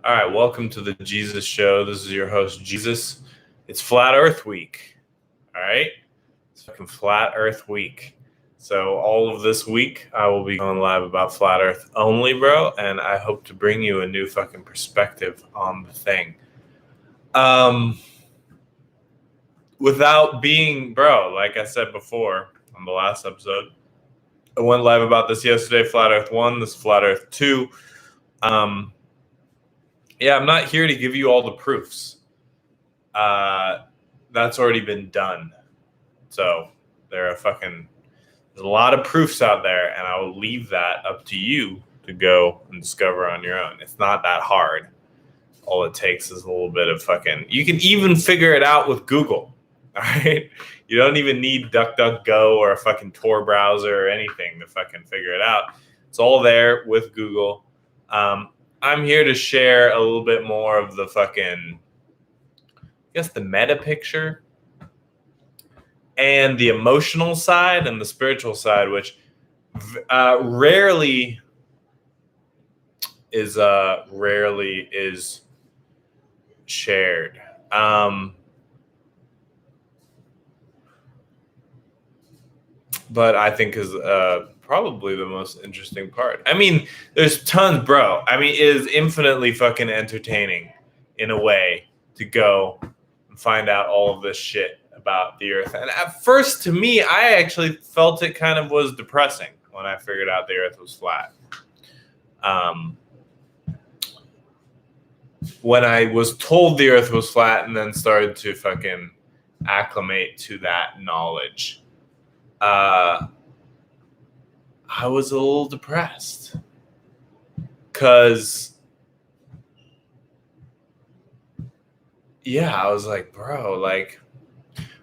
All right, welcome to the Jesus Show. This is your host, Jesus. It's Flat Earth Week. All right? It's fucking Flat Earth Week. So, all of this week, I will be going live about Flat Earth only, bro, and I hope to bring you a new fucking perspective on the thing. Without being, bro, like I said before on the last episode, I went live about this yesterday, Flat Earth 1, this is Flat Earth 2. Yeah, I'm not here to give you all the proofs. That's already been done. So there's a lot of proofs out there, and I will leave that up to you to go and discover on your own. It's not that hard. All it takes is a little bit of you can even figure it out with Google. All right. You don't even need DuckDuckGo or a fucking Tor browser or anything to fucking figure it out. It's all there with Google. I'm here to share a little bit more of the the meta picture and the emotional side and the spiritual side, which rarely is shared. But I think is probably the most interesting part. I mean, there's tons, bro. I mean, it is infinitely fucking entertaining in a way to go and find out all of this shit about the Earth. And at first, to me, I actually felt it kind of was depressing when I figured out the Earth was flat. When I was told the Earth was flat and then started to fucking acclimate to that knowledge, I was a little depressed because, I was like, bro,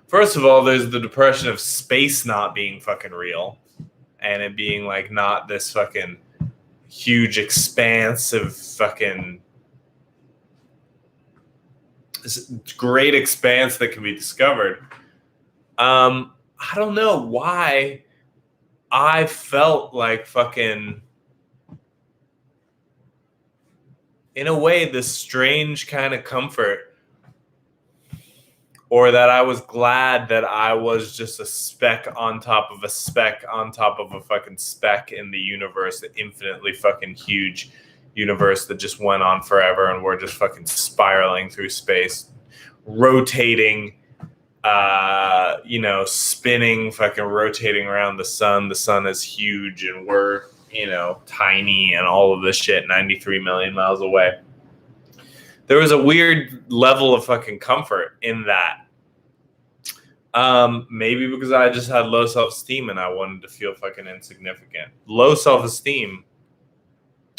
first of all, there's the depression of space not being fucking real and it being not this fucking huge expanse of this great expanse that can be discovered. I don't know why I felt in a way, this strange kind of comfort, or that I was glad that I was just a speck on top of a speck on top of a fucking speck in the universe, the infinitely fucking huge universe that just went on forever, and we're just fucking spiraling through space, rotating, spinning, fucking rotating around the sun. The sun is huge and we're, tiny and all of this shit, 93 million miles away. There was a weird level of fucking comfort in that. Maybe because I just had low self-esteem and I wanted to feel fucking insignificant. Low self-esteem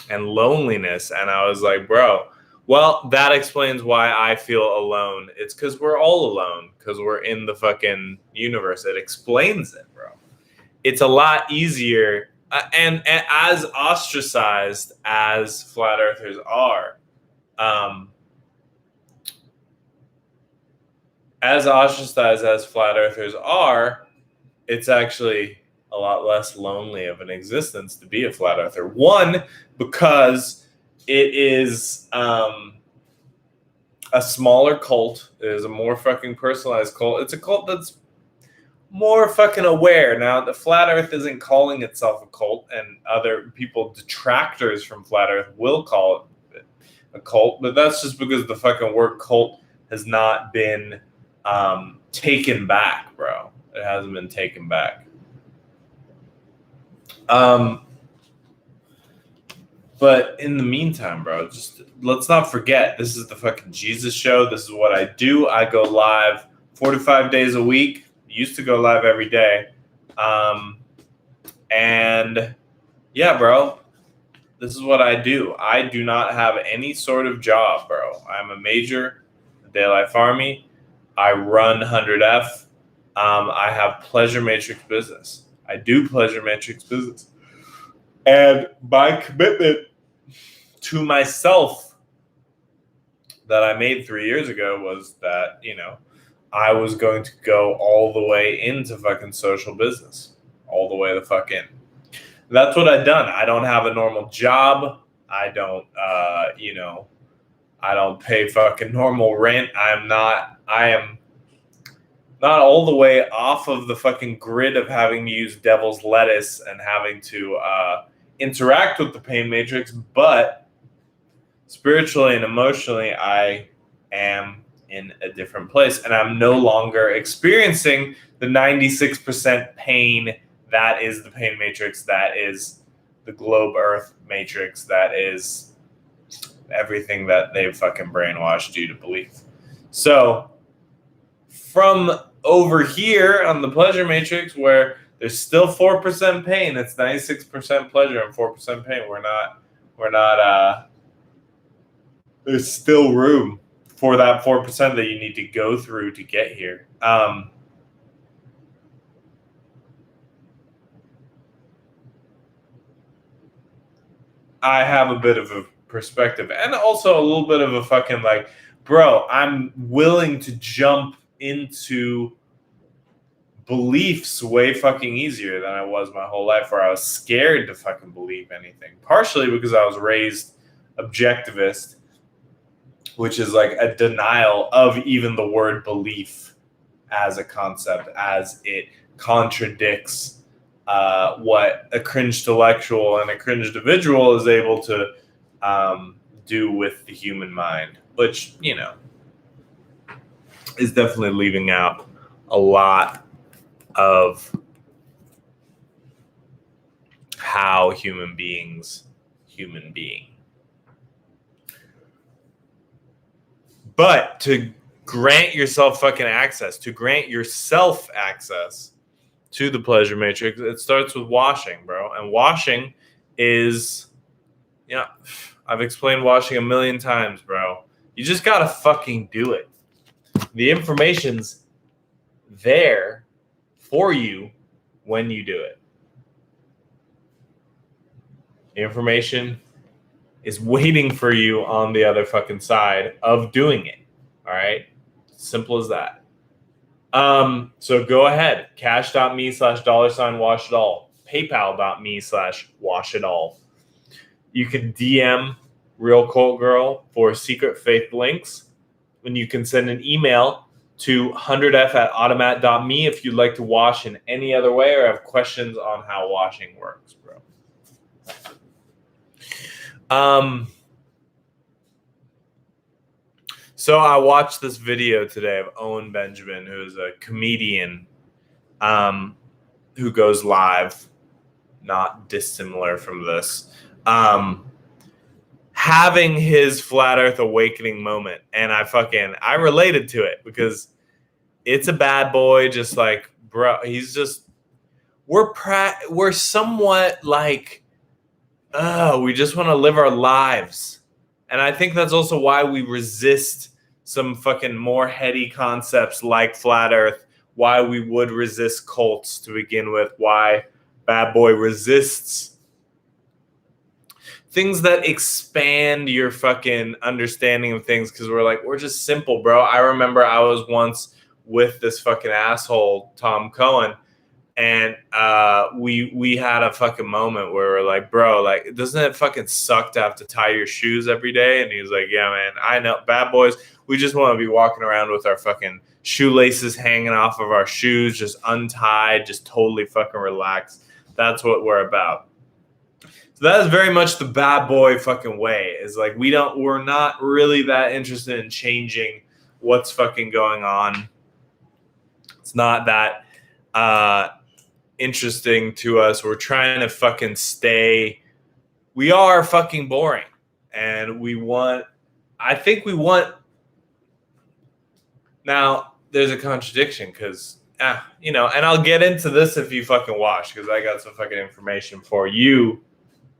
and loneliness. And I was like, bro, well, that explains why I feel alone. It's because we're all alone, because we're in the fucking universe. It explains it, bro. It's a lot easier. And as ostracized as flat earthers are, it's actually a lot less lonely of an existence to be a flat earther. One, because it is a smaller cult. It is a more fucking personalized cult. It's a cult that's more fucking aware. Now, the flat earth isn't calling itself a cult, and other people, detractors from flat earth, will call it a cult, but that's just because the fucking word cult has not been taken back, bro. It hasn't been taken back. But in the meantime, bro, just let's not forget, this is the fucking Jesus Show. This is what I do. I go live 45 days a week. Used to go live every day. And yeah, bro, this is what I do. I do not have any sort of job, bro. I'm a major Daylight Army. I run 100F. I have Pleasure Matrix business. I do Pleasure Matrix business. And my commitment to myself that I made 3 years ago was that, I was going to go all the way into fucking social business. All the way the fuck in. That's what I've done. I don't have a normal job. I don't, I don't pay fucking normal rent. I am not all the way off of the fucking grid of having to use devil's lettuce and having to interact with the pain matrix, but spiritually and emotionally, I am in a different place, and I'm no longer experiencing the 96% pain that is the pain matrix, that is the globe earth matrix, that is everything that they've fucking brainwashed you to believe. So from over here on the pleasure matrix, where there's still 4% pain, it's 96% pleasure and 4% pain. We're not there's still room for that 4% that you need to go through to get here. I have a bit of a perspective and also a little bit of a fucking like, bro, I'm willing to jump into beliefs way fucking easier than I was my whole life, where I was scared to fucking believe anything. Partially because I was raised objectivist, which is like a denial of even the word belief as a concept, as it contradicts what a cringe intellectual and a cringe individual is able to do with the human mind, which, you know, is definitely leaving out a lot of how human beings human being. But to grant yourself fucking access, to grant yourself access to the pleasure matrix, it starts with washing, bro. And washing is, yeah, I've explained washing a million times, bro. You just gotta fucking do it. The information's there for you when you do it. The information is waiting for you on the other fucking side of doing it. All right? Simple as that. So go ahead. Cash.me/$washitall. PayPal.me/washitall. You can DM Real Cult Girl for secret faith links. And you can send an email to 100f@automat.me if you'd like to wash in any other way or have questions on how washing works, bro. So I watched this video today of Owen Benjamin, who's a comedian who goes live, not dissimilar from this, having his flat earth awakening moment. And I related to it because it's a bad boy, just like, bro, he's just, we're somewhat like, we just want to live our lives. And I think that's also why we resist some fucking more heady concepts like flat earth, why we would resist cults to begin with, why Bad Boy resists things that expand your fucking understanding of things, because we're just simple, bro. I remember I was once with this fucking asshole, Tom Cohen, and we had a fucking moment where we're like, bro, like, doesn't it fucking suck to have to tie your shoes every day? And he was like, yeah, man, I know, bad boys, we just want to be walking around with our fucking shoelaces hanging off of our shoes, just untied, just totally fucking relaxed. That's what we're about. So that is very much the bad boy fucking way. Is like, we're not really that interested in changing what's fucking going on. It's not that interesting to us. We're trying to fucking stay. We are fucking boring, and I think we want. Now there's a contradiction because, and I'll get into this if you fucking watch, because I got some fucking information for you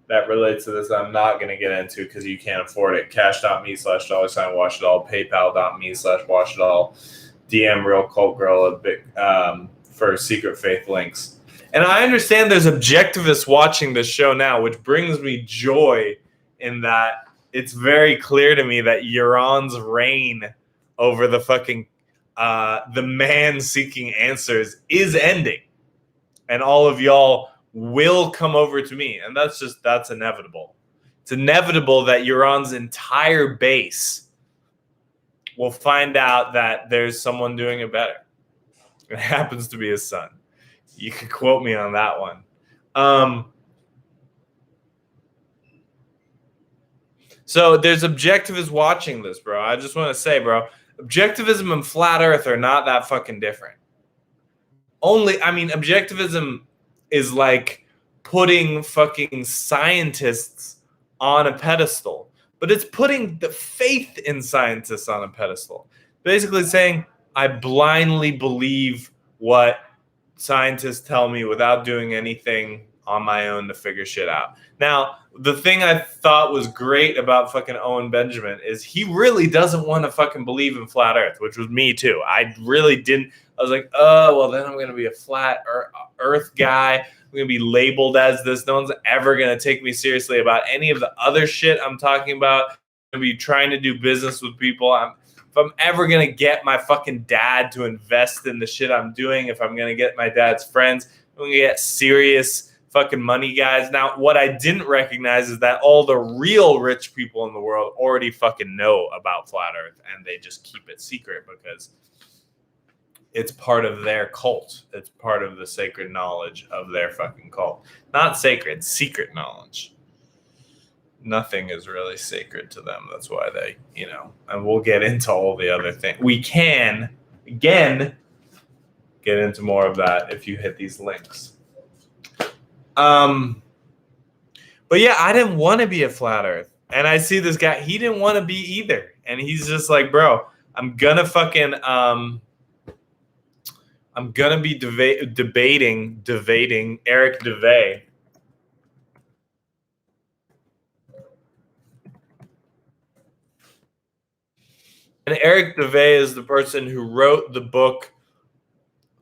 that relates to this. I'm not going to get into because you can't afford it. Cash.me/$washitall. PayPal.me/washitall. DM Real Cult Girl a bit for secret faith links. And I understand there's objectivists watching this show now, which brings me joy in that it's very clear to me that Euron's reign over the fucking the man seeking answers is ending, and all of y'all will come over to me, and that's inevitable. It's inevitable that Euron's entire base we'll find out that there's someone doing it better. It happens to be his son. You can quote me on that one. So there's objectivists watching this, bro. I just want to say, bro, objectivism and flat earth are not that fucking different. Objectivism is like putting fucking scientists on a pedestal, but it's putting the faith in scientists on a pedestal. Basically saying, I blindly believe what scientists tell me without doing anything on my own to figure shit out. Now, the thing I thought was great about fucking Owen Benjamin is he really doesn't want to fucking believe in flat earth, which was me too. I really didn't. I was like, oh, well, then I'm going to be a flat earth guy. I'm going to be labeled as this. No one's ever going to take me seriously about any of the other shit I'm talking about. I'm going to be trying to do business with people. If I'm ever going to get my fucking dad to invest in the shit I'm doing, if I'm going to get my dad's friends, I'm going to get serious fucking money guys. Now, what I didn't recognize is that all the real rich people in the world already fucking know about flat earth, and they just keep it secret because it's part of their cult. It's part of the sacred knowledge of their fucking cult. Not sacred, secret knowledge. Nothing is really sacred to them. That's why they, and we'll get into all the other things. We can, again, get into more of that if you hit these links. But yeah, I didn't want to be a flat earth. And I see this guy, he didn't want to be either. And he's just like, bro, I'm gonna fucking, I'm gonna be debating Eric DeVay. And Eric DeVay is the person who wrote the book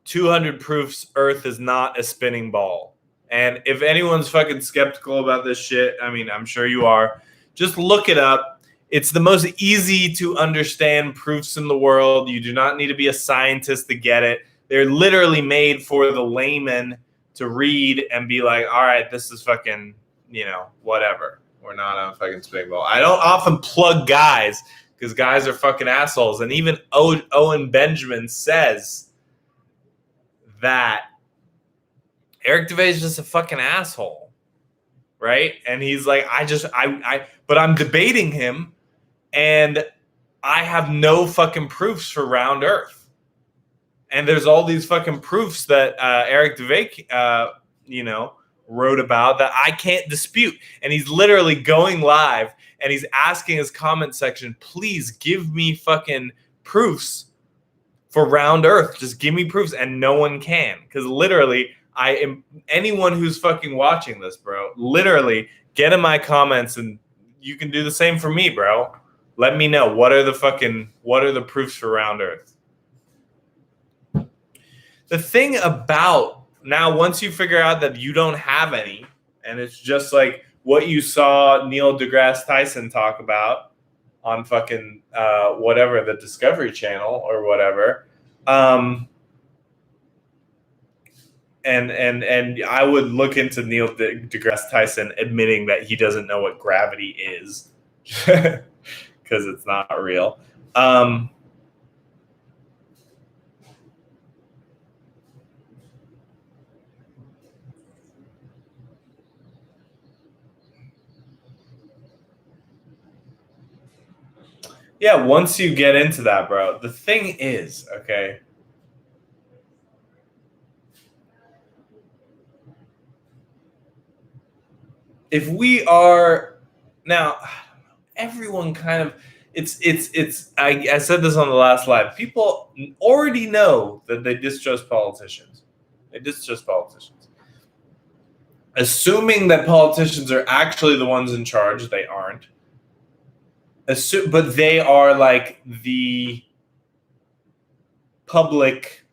200 Proofs Earth is Not a Spinning Ball. And if anyone's fucking skeptical about this shit, I mean, I'm sure you are, just look it up. It's the most easy to understand proofs in the world. You do not need to be a scientist to get it. They're literally made for the layman to read and be like, all right, this is fucking, whatever. We're not on a fucking spinning ball. I don't often plug guys because guys are fucking assholes. And even Owen Benjamin says that Eric DeVay is just a fucking asshole, right? And he's like, but I'm debating him, and I have no fucking proofs for round Earth. And there's all these fucking proofs that Eric DeVay, wrote about that I can't dispute. And he's literally going live, and he's asking his comment section, please give me fucking proofs for round Earth. Just give me proofs, and no one can, because literally, anyone who's fucking watching this, bro, literally get in my comments, and you can do the same for me, bro. Let me know what are the proofs for round Earth. The thing about now, once you figure out that you don't have any, and it's just like what you saw Neil deGrasse Tyson talk about on fucking whatever, the Discovery Channel or whatever. And I would look into Neil deGrasse Tyson admitting that he doesn't know what gravity is because it's not real. Yeah, once you get into that, bro, the thing is, okay, if we are now, everyone kind of, I said this on the last live. People already know that they distrust politicians. They distrust politicians. Assuming that politicians are actually the ones in charge, they aren't. But they are like the public.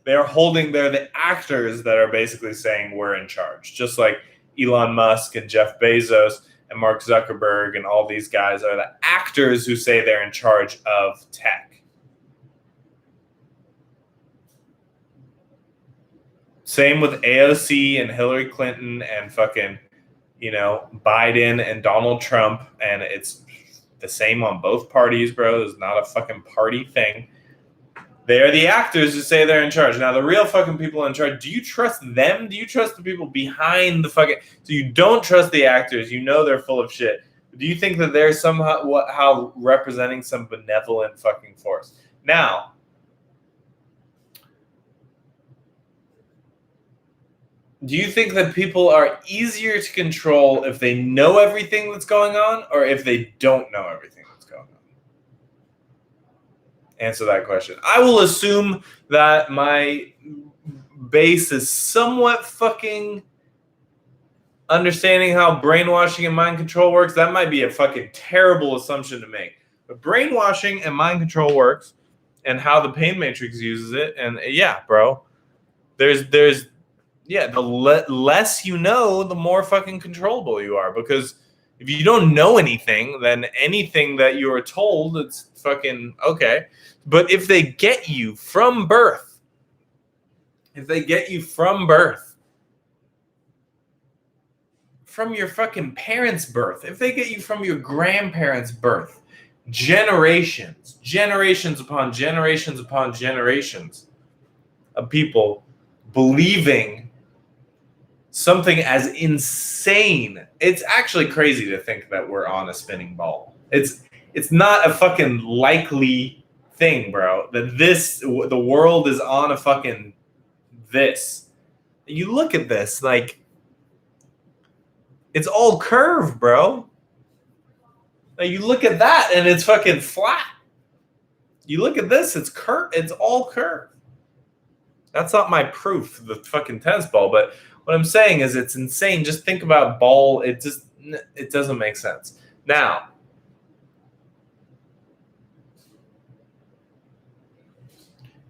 They're the actors that are basically saying we're in charge. Just like Elon Musk and Jeff Bezos and Mark Zuckerberg and all these guys are the actors who say they're in charge of tech. Same with AOC and Hillary Clinton and fucking, Biden and Donald Trump. And it's the same on both parties, bro. It's not a fucking party thing. They are the actors who say they're in charge. Now, the real fucking people in charge, do you trust them? Do you trust the people behind the fucking... So you don't trust the actors. You know they're full of shit. Do you think that they're somehow representing some benevolent fucking force? Now, do you think that people are easier to control if they know everything that's going on or if they don't know everything that's going on? Answer that question. I will assume that my base is somewhat fucking understanding how brainwashing and mind control works. That might be a fucking terrible assumption to make. But brainwashing and mind control works and how the pain matrix uses it. And yeah, bro, the less you know, the more fucking controllable you are. Because if you don't know anything, then anything that you are told, it's fucking okay. But if they get you from birth, from your fucking parents' birth, if they get you from your grandparents' birth, generations upon generations upon generations of people believing something as insane. It's actually crazy to think that we're on a spinning ball. It's not a fucking likely thing, bro, that the world is on a fucking this. You look at this, like, it's all curved, bro. Like, you look at that and it's fucking flat. You look at this, it's curved. It's all curved. That's not my proof, the fucking tennis ball, but what I'm saying is it's insane. Just think about ball. It doesn't make sense. Now,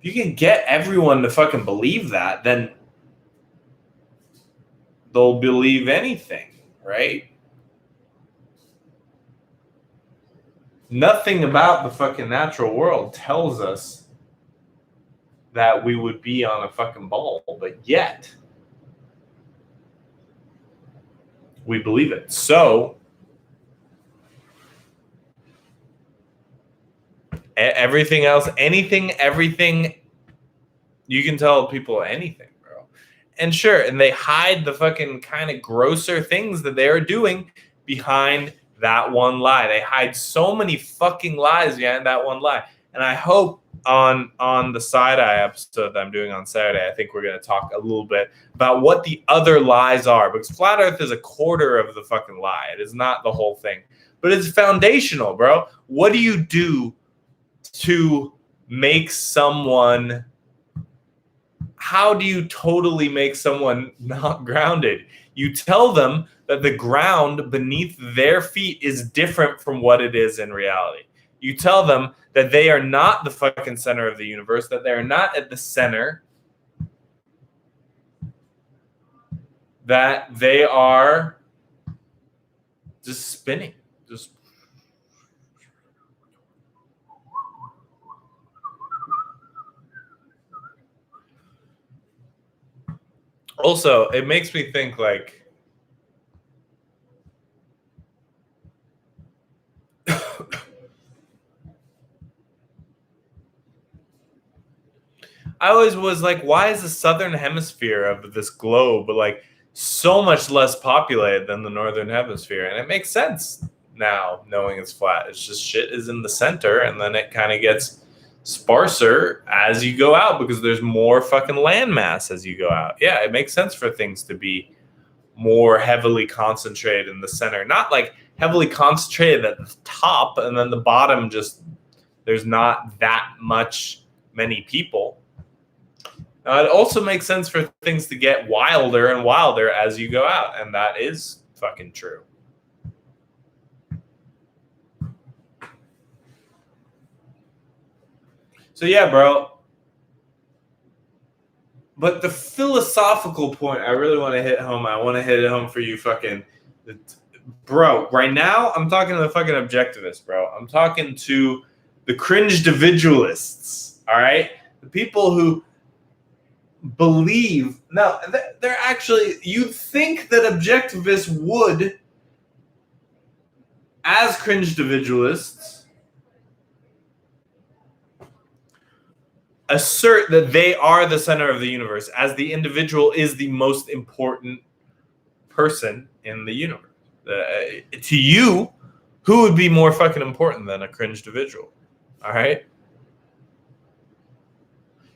if you can get everyone to fucking believe that, then they'll believe anything, right? Nothing about the fucking natural world tells us that we would be on a fucking ball, but yet we believe it. So everything else, everything, you can tell people anything, bro. And sure, and they hide the fucking kind of grosser things that they are doing behind that one lie. They hide so many fucking lies behind that one lie. And I hope on the side-eye episode that I'm doing on Saturday, I think we're going to talk a little bit about what the other lies are. Because flat Earth is a quarter of the fucking lie. It is not the whole thing. But it's foundational, bro. What do you do to make someone... How do you totally make someone not grounded? You tell them that the ground beneath their feet is different from what it is in reality. You tell them that they are not the fucking center of the universe, that they're not at the center, that they are just spinning. Just also, it makes me think, like, I always was like, why is the southern hemisphere of this globe like so much less populated than the northern hemisphere? And it makes sense now, knowing it's flat. It's just shit is in the center, and then it kind of gets sparser as you go out because there's more fucking land mass as you go out. Yeah, it makes sense for things to be more heavily concentrated in the center, not like heavily concentrated at the top and then the bottom just there's not that many people. It also makes sense for things to get wilder and wilder as you go out, and that is fucking true. So yeah, bro. But the philosophical point I really want to hit home, I want to hit it home for you fucking... Bro, right now, I'm talking to the fucking objectivists, bro. I'm talking to the cringe individualists, all right? The people who believe... No, they're actually... You'd think that objectivists would as cringe individualists, assert that they are the center of the universe, as the individual is the most important person in the universe. To you, who would be more fucking important than a cringe individual? All right.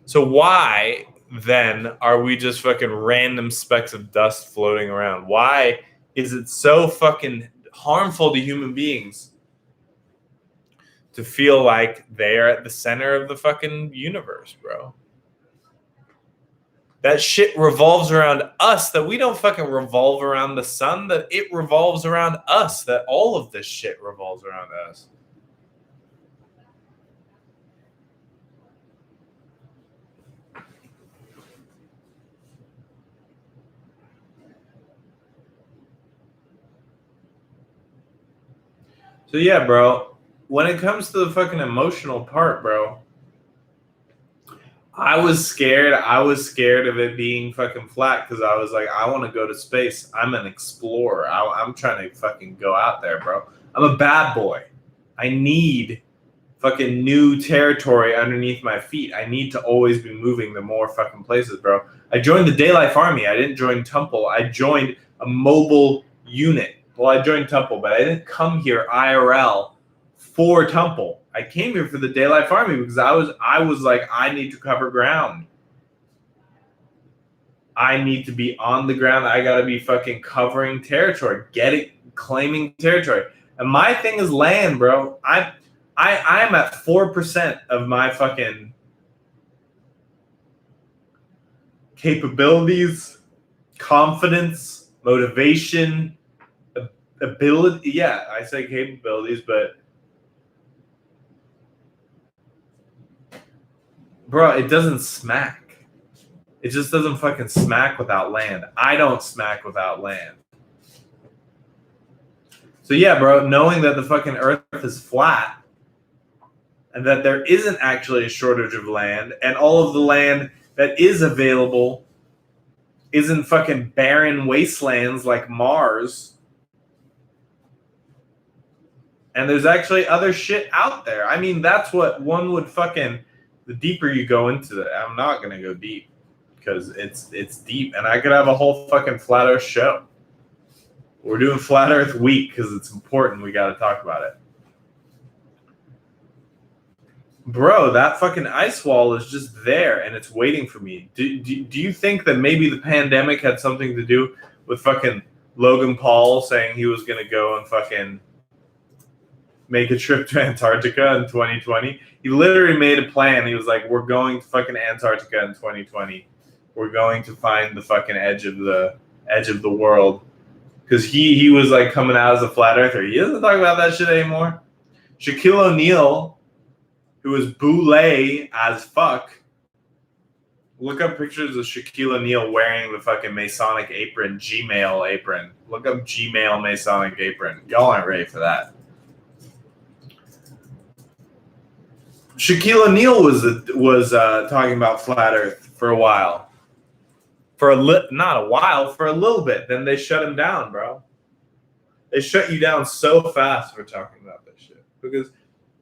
So why then are we just fucking random specks of dust floating around? Why is it so fucking harmful to human beings to feel like they're at the center of the fucking universe, bro? That shit revolves around us, that we don't fucking revolve around the sun, that it revolves around us, that all of this shit revolves around us. So yeah, bro, when it comes to the fucking emotional part, bro, I was scared. I was scared of it being fucking flat because I was like, I want to go to space. I'm an explorer. I'm trying to fucking go out there, bro. I'm a bad boy. I need fucking new territory underneath my feet. I need to always be moving to more fucking places, bro. I joined the Daylife Army. I didn't join Temple. I joined a mobile unit. Well, I joined Temple, but I didn't come here IRL for Temple. I came here for the Daylife Army because I was like, I need to cover ground. I need to be on the ground. I gotta be fucking covering territory, claiming territory. And my thing is land, bro. I'm at 4% of my fucking capabilities, confidence, motivation, ability. Yeah, I say capabilities, but bro, it doesn't smack. It just doesn't fucking smack without land. I don't smack without land. So yeah, bro, knowing that the fucking earth is flat and that there isn't actually a shortage of land and all of the land that is available isn't fucking barren wastelands like Mars. And there's actually other shit out there. I mean, that's what one would fucking... The deeper you go into it, I'm not going to go deep because it's deep. And I could have a whole fucking Flat Earth show. We're doing Flat Earth Week because it's important. We got to talk about it. Bro, that fucking ice wall is just there and it's waiting for me. Do you think that maybe the pandemic had something to do with fucking Logan Paul saying he was going to go and fucking make a trip to Antarctica in 2020? He literally made a plan. He was like, we're going to fucking Antarctica in 2020. We're going to find the fucking edge of the world. Because he was like coming out as a flat earther. He doesn't talk about that shit anymore. Shaquille O'Neal, who is boule as fuck. Look up pictures of Shaquille O'Neal wearing the fucking Masonic apron, Gmail apron. Look up Gmail Masonic apron. Y'all aren't ready for that. Shaquille O'Neal was talking about flat Earth for a while. Not a while, for a little bit. Then they shut him down, bro. They shut you down so fast for talking about this shit because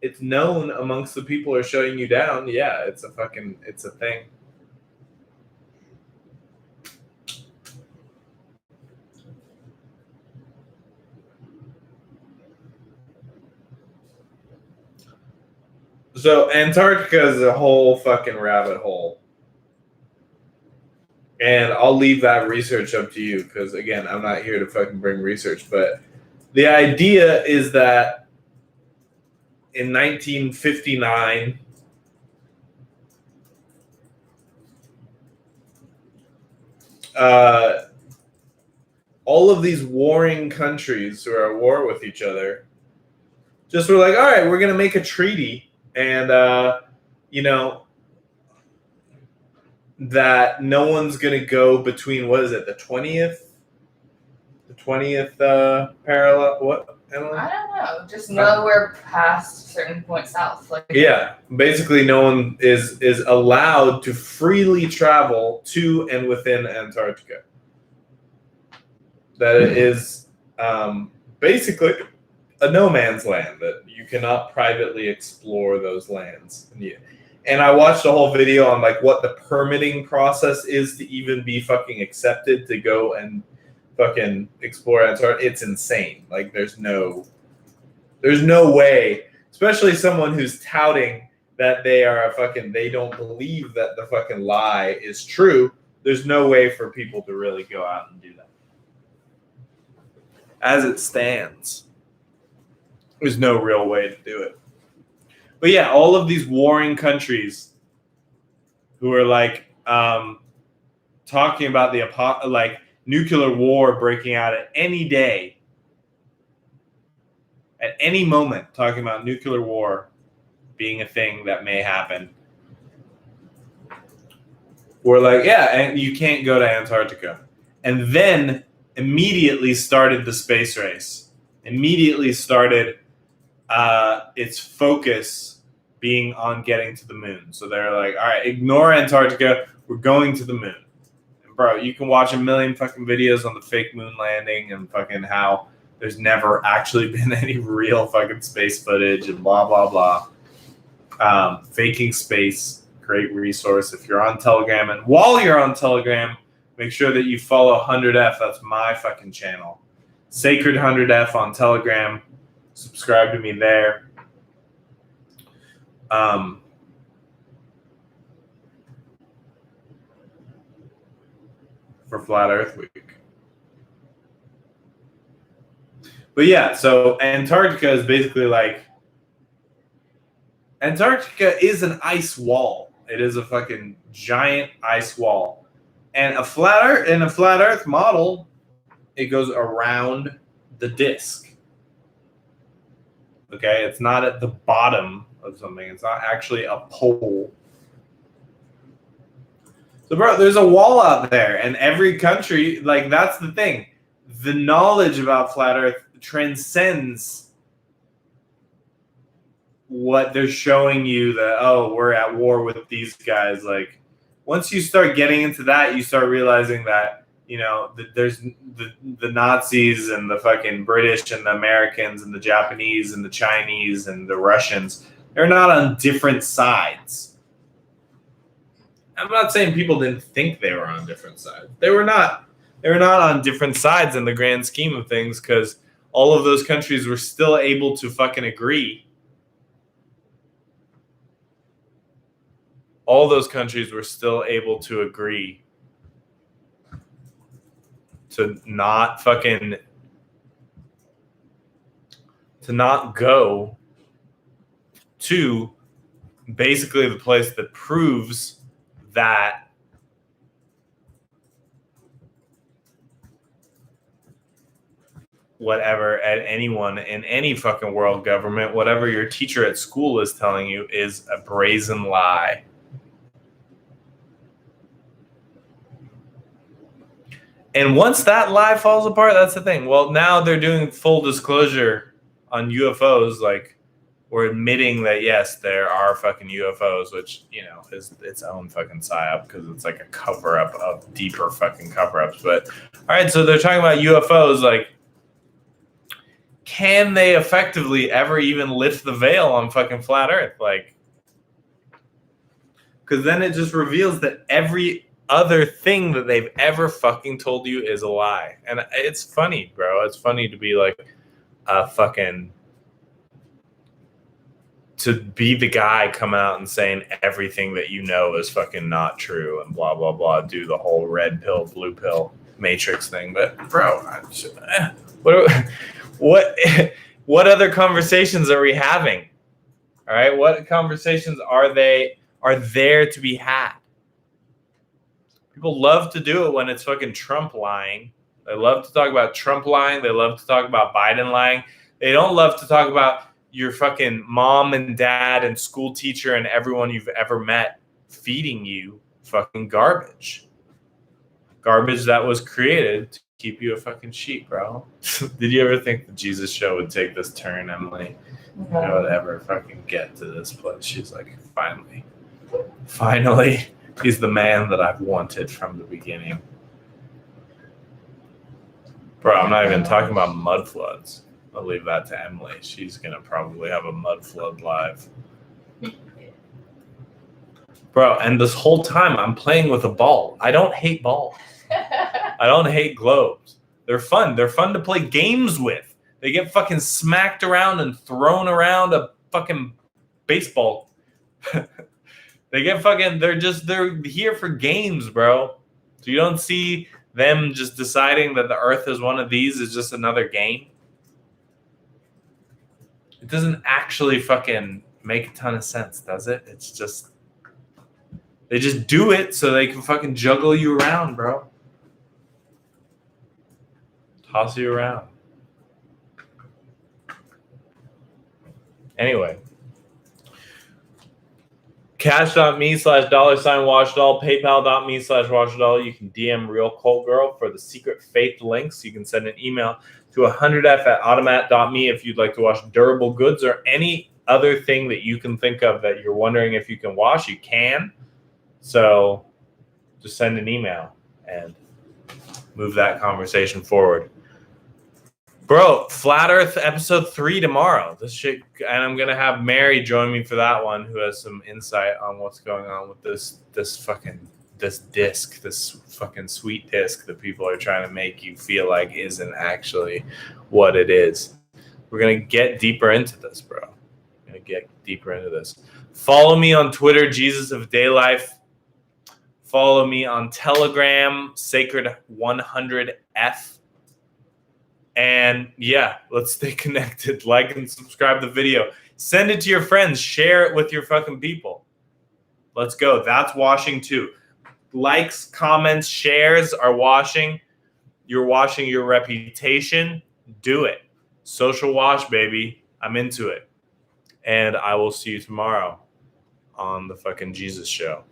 it's known amongst the people who are shutting you down. Yeah, it's a thing. So Antarctica is a whole fucking rabbit hole. And I'll leave that research up to you because, again, I'm not here to fucking bring research. But the idea is that in 1959, all of these warring countries who are at war with each other just were like, all right, we're going to make a treaty. And, that no one's going to go between, what is it, the 20th parallel? What, Emily? I don't know. Just nowhere past a certain point south. Yeah, basically no one is allowed to freely travel to and within Antarctica. That it is basically a no man's land that you cannot privately explore those lands. And I watched a whole video on like what the permitting process is to even be fucking accepted to go and fucking explore Antarctica. It's insane. Like there's no way, especially someone who's touting that they don't believe that the fucking lie is true. There's no way for people to really go out and do that. As it stands, there's no real way to do it. But yeah, all of these warring countries who are like talking about the nuclear war breaking out at any day, at any moment, talking about nuclear war being a thing that may happen. We're like, yeah, and you can't go to Antarctica. And then immediately started the space race. Immediately started its focus being on getting to the moon. So they're like, all right, ignore Antarctica. We're going to the moon. And bro, you can watch a million fucking videos on the fake moon landing and fucking how there's never actually been any real fucking space footage and blah, blah, blah. Faking space, great resource if you're on Telegram. And while you're on Telegram, make sure that you follow 100F. That's my fucking channel. Sacred 100F on Telegram. Subscribe to me there. For Flat Earth Week. But yeah, so Antarctica is basically like, Antarctica is an ice wall. It is a fucking giant ice wall. And in a flat Earth model, it goes around the disk. Okay, it's not at the bottom of something. It's not actually a pole. So, bro, there's a wall out there, and every country, like, that's the thing. The knowledge about flat Earth transcends what they're showing you that, oh, we're at war with these guys. Like, once you start getting into that, you start realizing that, you know, there's the Nazis and the fucking British and the Americans and the Japanese and the Chinese and the Russians. They're not on different sides. I'm not saying people didn't think they were on different sides. They were not. They were not on different sides in the grand scheme of things because all of those countries were still able to fucking agree. All those countries were still able to agree to not go to basically the place that proves that whatever at anyone in any fucking world government, whatever your teacher at school is telling you is a brazen lie. And once that lie falls apart, that's the thing. Well, now they're doing full disclosure on UFOs. Like, we're admitting that, yes, there are fucking UFOs, which, you know, is its own fucking psyop because it's like a cover-up of deeper fucking cover-ups. But, all right, so they're talking about UFOs. Like, can they effectively ever even lift the veil on fucking flat Earth? Like, because then it just reveals that every other thing that they've ever fucking told you is a lie. And it's funny, bro. It's funny to be like a fucking, to be the guy coming out and saying everything that you know is fucking not true and blah, blah, blah, do the whole red pill, blue pill matrix thing. But bro, what other conversations are we having? All right. What conversations are there to be had? People love to do it when it's fucking Trump lying. They love to talk about Trump lying. They love to talk about Biden lying. They don't love to talk about your fucking mom and dad and school teacher and everyone you've ever met feeding you fucking garbage. Garbage that was created to keep you a fucking sheep, bro. Did you ever think the Jesus show would take this turn, Emily? No. I would ever fucking get to this place. She's like, finally. He's the man that I've wanted from the beginning. Bro, I'm not even talking about mud floods. I'll leave that to Emily. She's going to probably have a mud flood live. Bro, and this whole time I'm playing with a ball. I don't hate balls. I don't hate globes. They're fun. They're fun to play games with. They get fucking smacked around and thrown around a fucking baseball. They get fucking, they're here for games, bro. So you don't see them just deciding that the Earth is one of these is just another game. It doesn't actually fucking make a ton of sense, does it? It's just, they just do it so they can fucking juggle you around, bro. Toss you around. Anyway. Cash.me/$washdoll, PayPal.me/washdoll. You can DM Real Cold Girl for the secret faith links. You can send an email to 100f@automat.me if you'd like to wash Duruble Guuds or any other thing that you can think of that you're wondering if you can wash. You can. So just send an email and move that conversation forward. Bro, Flat Earth episode 3 tomorrow. This shit, and I'm gonna have Mary join me for that one, who has some insight on what's going on with this fucking sweet disc that people are trying to make you feel like isn't actually what it is. We're gonna get deeper into this, bro. We're gonna get deeper into this. Follow me on Twitter, Jesus of Daylife. Follow me on Telegram, Sacred100F. And yeah, let's stay connected. Like and subscribe the video. Send it to your friends. Share it with your fucking people. Let's go. That's washing too. Likes, comments, shares are washing. You're washing your reputation. Do it. Social wash, baby. I'm into it. And I will see you tomorrow on the fucking Jesus show.